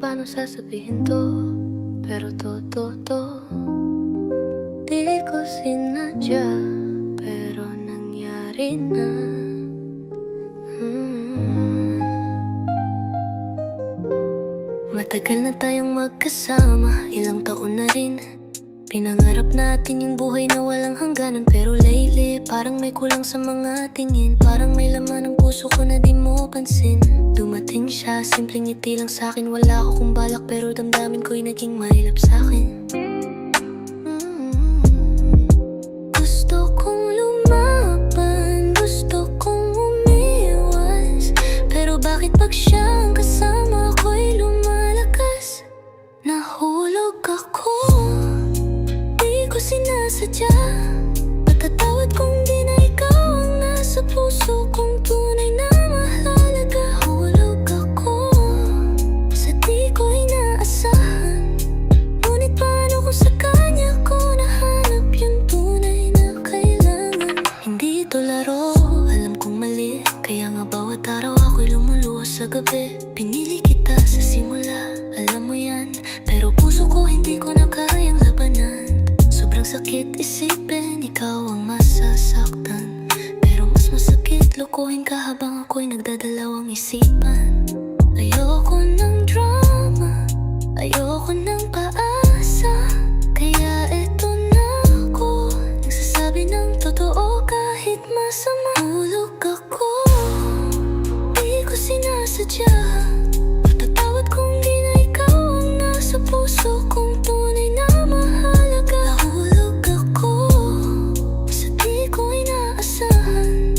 paano sasabihin to, pero totoo. Di ko sinadya, pero nangyari na. Matagal na tayong magkasama, ilang taon na rin. Pinangarap natin yung buhay na walang hangganan, pero lately parang may kulang sa mga tingin. Parang may laman ng puso ko na di mo pansin. Dumating siya, simpleng ngiti lang sa'kin. Wala akong balak pero damdamin ko'y naging mailap sa'kin. Gusto kong lumaban, gusto kong umiwas, pero bakit pag siyang kasama ko'y lumalakas? Nahulog ako, di ko sinasadya. Patatawad kung di na ikaw ang nasa puso kong tunay na mahalaga. Hulog ako sa di ko inaasahan, ngunit paano kung sa kanya ko nahanap yung tunay na kailangan? Hindi ito laro, alam kong mali, kaya nga bawat araw ako'y lumuluwas sa gabi. Pinili kita sa simula, alam mo yan, pero puso ko hindi ko na kayang labanan. Sobrang sakit isipin, ikaw ang masasaktan, pero mas masakit lukuhin ka habang ako'y nagdadalawang isipan. Ayoko ng drama, ayoko ng paasa, kaya eto na ako, nagsasabi ng totoo kahit masama. Hulog ako, di ko sinasadya. Patatawad kung di na ikaw ang nasa puso kong tunay na mahalaga. Nahulog ako sa di ko inaasahan,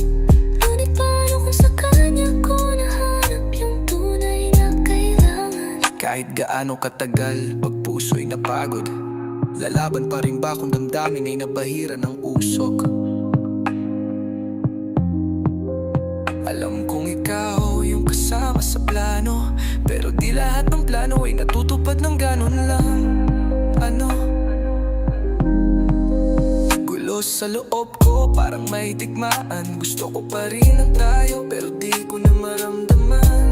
ngunit paano kung sa kanya ko nahanap yung tunay na kailangan? Kahit gaano katagal, pag puso'y napagod, lalaban pa rin ba kung damdamin ay nabahira ng usok? Alam kong ikaw yung kasama sa plano, pero di lahat ng plano ay natutupad ng ganun lang. Ano? Gulo sa loob ko, parang may digmaan. Gusto ko pa rin ang tayo, pero di ko na maramdaman.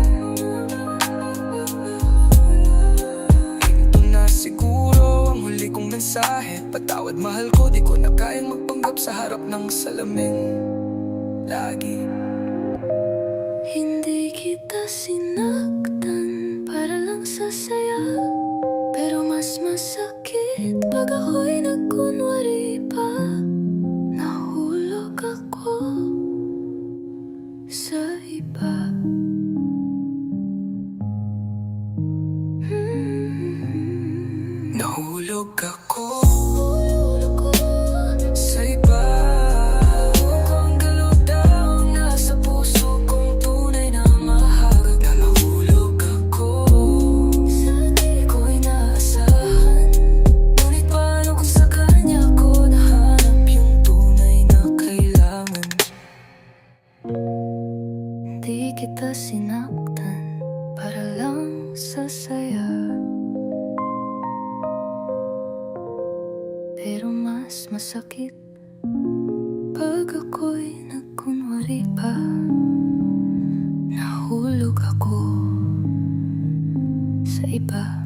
Ito na siguro ang huli kong mensahe. Patawad mahal ko, di ko na kayang magpanggap sa harap ng salamin lagi. Hindi kita sinaktan para lang sa saya, pero mas masakit pag ako'y nagkunwari pa. Nahulog ako sa iba. Nahulog ako sa iba. Ang galaw daw nasa puso kong tunay na mahalaga. Nahulog ako sa di ko inaasahan, ngunit paano kung sa kanya ko nahanap yung tunay na kailangan? Hindi kita sinaktan para lang sa saya, pero mas masakit pag ako'y nagkunwari pa. Nahulog ako sa iba.